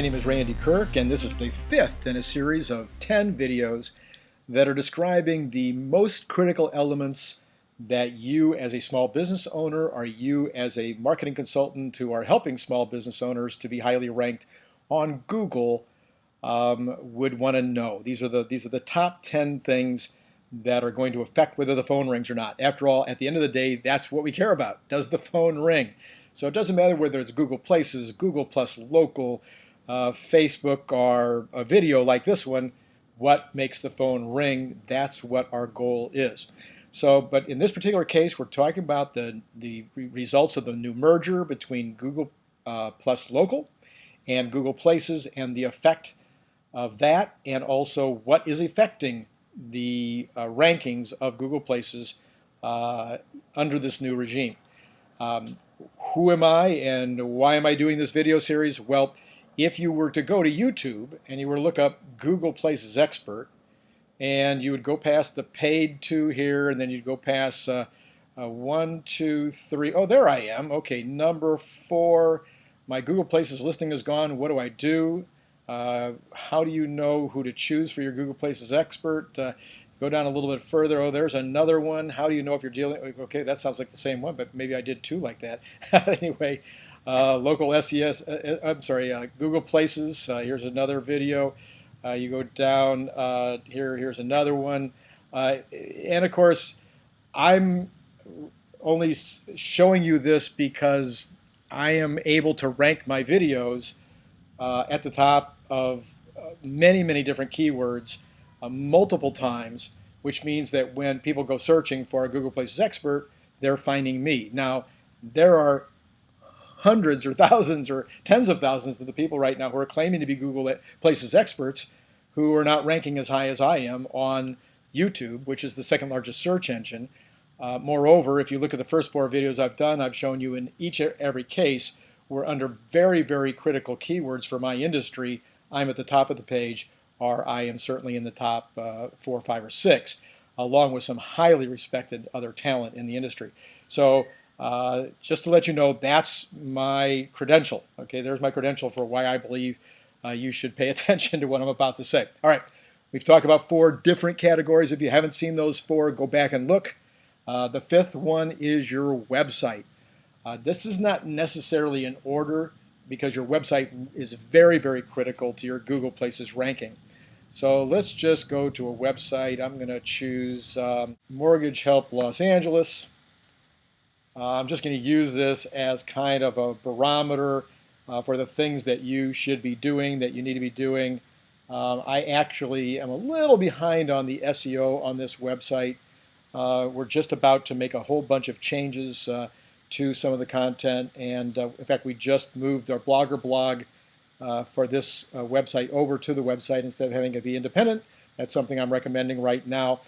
My name is Randy Kirk, and this is the fifth in a series of 10 videos that are describing the most critical elements that you as a small business owner or you as a marketing consultant who are helping small business owners to be highly ranked on Google would want to know. These are the top 10 things that are going to affect whether the phone rings or not. After all, at the end of the day, that's what we care about. Does the phone ring? So it doesn't matter whether it's Google Places, Google Plus Local, Facebook, or a video like this one. What makes the phone ring? That's what our goal is. So, but in this particular case, we're talking about the results of the new merger between Google Plus Local and Google Places and the effect of that, and also what is affecting the rankings of Google Places under this new regime. Who am I and why am I doing this video series? Well, if you were to go to YouTube and you were to look up Google Places Expert, and you would go past the paid to here, and then you'd go past 1, 2, 3. Oh, there I am. Okay, number 4. My Google Places listing is gone. What do I do? How do you know who to choose for your Google Places Expert? Go down a little bit further. Oh, there's another one. How do you know if you're dealing? Okay, that sounds like the same one, but maybe I did two like that. Anyway, local SES. Google Places. Here's another video. You go down here's another one, and of course, I'm only showing you this because I am able to rank my videos at the top of many different keywords multiple times, which means that when people go searching for a Google Places Expert, they're finding me. Now, there are hundreds or thousands or tens of thousands of the people right now who are claiming to be Google Places experts who are not ranking as high as I am on YouTube, which is the second largest search engine. Moreover, if you look at the first 4 videos I've done, I've shown you in every case we're under very critical keywords for my industry. I'm at the top of the page, or I am certainly in the top 4, 5, or 6, along with some highly respected other talent in the industry. So just to let you know, that's my credential. Okay, there's my credential for why I believe you should pay attention to what I'm about to say. All right, we've talked about 4 different categories. If you haven't seen those 4, go back and look. The 5th one is your website. This is not necessarily in order because your website is very critical to your Google Places ranking. So let's just go to a website. I'm going to choose Mortgage Help Los Angeles. I'm just going to use this as kind of a barometer for the things that you should be doing, that you need to be doing. I actually am a little behind on the SEO on this website. We're just about to make a whole bunch of changes to some of the content, and in fact, we just moved our Blogger blog for this website over to the website instead of having it be independent. That's something I'm recommending right now.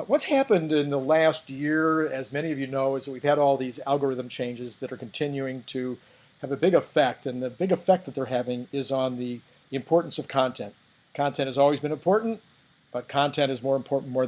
What's happened in the last year, as many of you know, is that we've had all these algorithm changes that are continuing to have a big effect, and the big effect that they're having is on the importance of content. Content has always been important, but content is more important more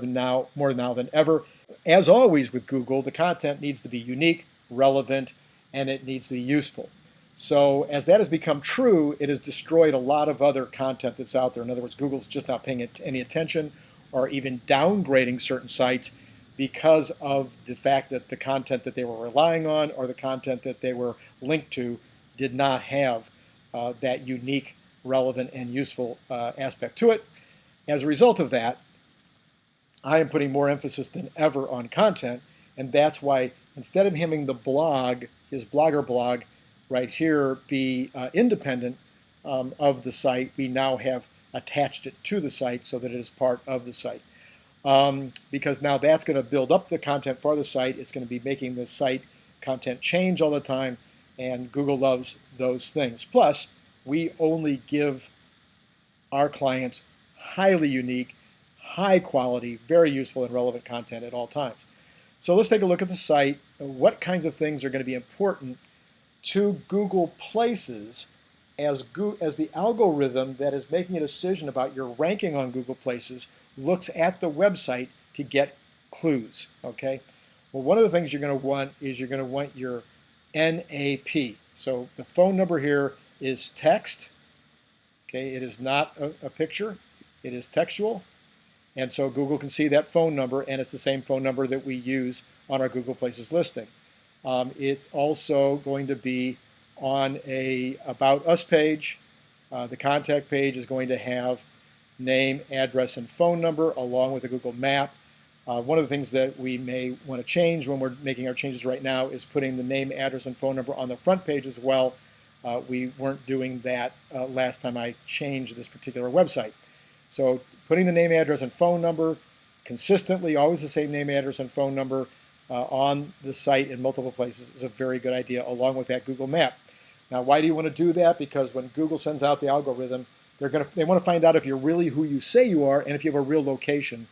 now than ever. As always with Google, the content needs to be unique, relevant, and it needs to be useful. So as that has become true, it has destroyed a lot of other content that's out there. In other words, Google's just not paying any attention or even downgrading certain sites because of the fact that the content that they were relying on or the content that they were linked to did not have that unique, relevant, and useful aspect to it. As a result of that, I am putting more emphasis than ever on content, and that's why instead of having the blog, his Blogger blog, right here be independent of the site, we now have attached it to the site so that it is part of the site. Because now that's going to build up the content for the site. It's going to be making the site content change all the time, and Google loves those things. Plus, we only give our clients highly unique, high quality, very useful and relevant content at all times. So let's take a look at the site. What kinds of things are going to be important to Google Places as the algorithm that is making a decision about your ranking on Google Places looks at the website to get clues, okay? Well, one of the things you're going to want is you're going to want your NAP. So the phone number here is text, Okay, it is not a picture, it is textual. And so Google can see that phone number, and it's the same phone number that we use on our Google Places listing. It's also going to be on a About Us page. The contact page is going to have name, address, and phone number along with a Google map. One of the things that we may want to change when we're making our changes right now is putting the name, address, and phone number on the front page as well. We weren't doing that last time I changed this particular website. So putting the name, address, and phone number consistently, always the same name, address, and phone number on the site in multiple places is a very good idea, along with that Google map. Now, why do you want to do that? Because when Google sends out the algorithm, they want to find out if you're really who you say you are and if you have a real location.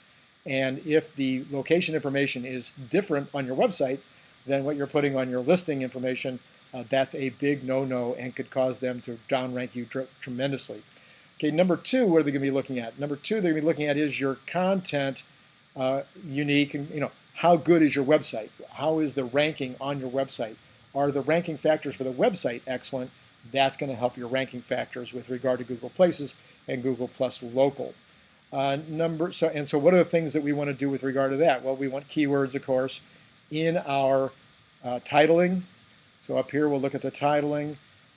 And if the location information is different on your website than what you're putting on your listing information, that's a big no-no and could cause them to downrank you tremendously. Okay, number two, what are they going to be looking at? Number two, they're going to be looking at is your content unique, and how good is your website? How is the ranking on your website? Are the ranking factors for the website excellent? That's going to help your ranking factors with regard to Google Places and Google Plus Local. So what are the things that we want to do with regard to that? Well, we want keywords, of course, in our titling. So up here, we'll look at the titling.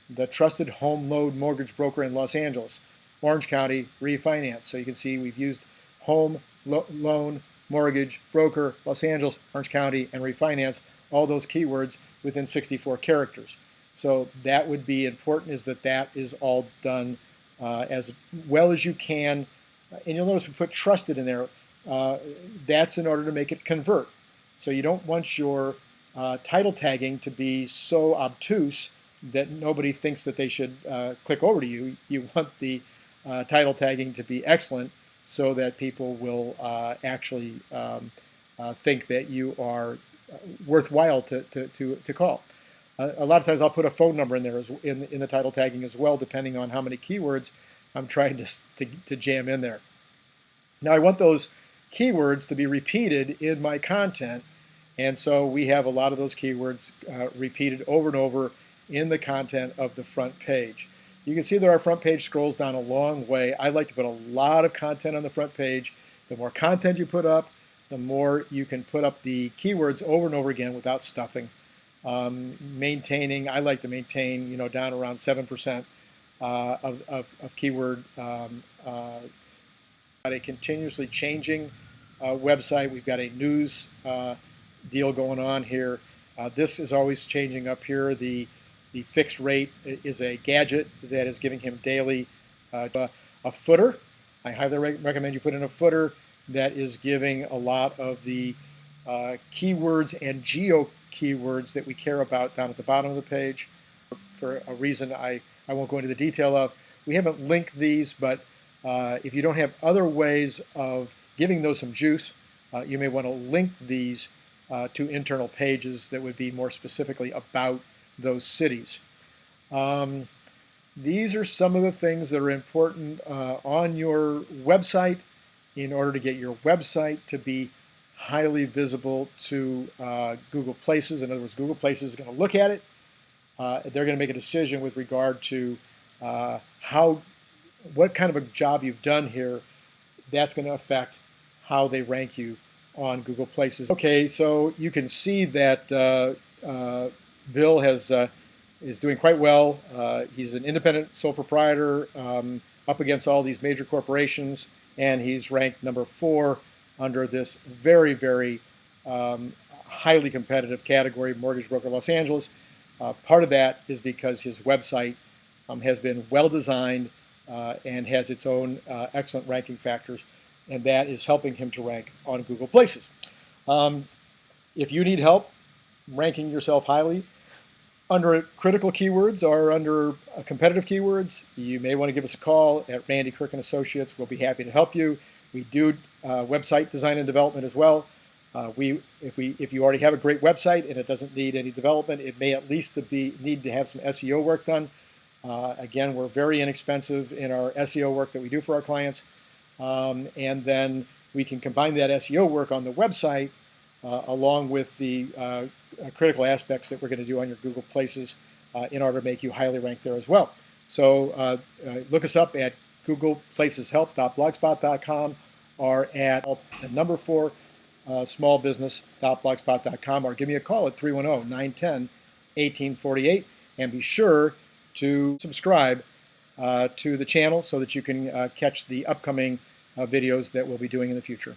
The trusted home loan mortgage broker in Los Angeles, Orange County, refinance. So you can see we've used home loan, mortgage, broker, Los Angeles, Orange County, and refinance, all those keywords within 64 characters. So that would be important, is that is all done as well as you can. And you'll notice we put trusted in there. That's in order to make it convert. So you don't want your title tagging to be so obtuse that nobody thinks that they should click over to you. You want the title tagging to be excellent so that people will actually think that you are worthwhile to call. A lot of times I'll put a phone number in there in the title tagging as well, depending on how many keywords I'm trying to jam in there. Now I want those keywords to be repeated in my content, and so we have a lot of those keywords repeated over and over in the content of the front page. You can see that our front page scrolls down a long way. I like to put a lot of content on the front page. The more content you put up, the more you can put up the keywords over and over again without stuffing. I like to maintain, down around 7% of keyword. Got a continuously changing website. We've got a news deal going on here. This is always changing up here. The fixed rate is a gadget that is giving him daily a footer. I highly recommend you put in a footer that is giving a lot of the keywords and geo keywords that we care about down at the bottom of the page. For a reason I won't go into the detail of. We haven't linked these, but if you don't have other ways of giving those some juice, you may want to link these to internal pages that would be more specifically about those cities. These are some of the things that are important on your website in order to get your website to be highly visible to Google Places. In other words, Google Places is going to look at it. They're going to make a decision with regard to what kind of a job you've done here. That's going to affect how they rank you on Google Places. Okay, so you can see that Bill is doing quite well. He's an independent sole proprietor up against all these major corporations, and he's ranked number 4 under this very, very highly competitive category, Mortgage Broker Los Angeles. Part of that is because his website has been well designed and has its own excellent ranking factors, and that is helping him to rank on Google Places. If you need help ranking yourself highly under critical keywords or under competitive keywords, you may want to give us a call at Randy Kirk & Associates. We'll be happy to help you. We do website design and development as well. If you already have a great website and it doesn't need any development, it may at least need to have some SEO work done. Again, we're very inexpensive in our SEO work that we do for our clients. And then we can combine that SEO work on the website along with the critical aspects that we're going to do on your Google Places in order to make you highly ranked there as well. Look us up at googleplaceshelp.blogspot.com or at the number 4 smallbusiness.blogspot.com, or give me a call at 310-910-1848, and be sure to subscribe to the channel so that you can catch the upcoming videos that we'll be doing in the future.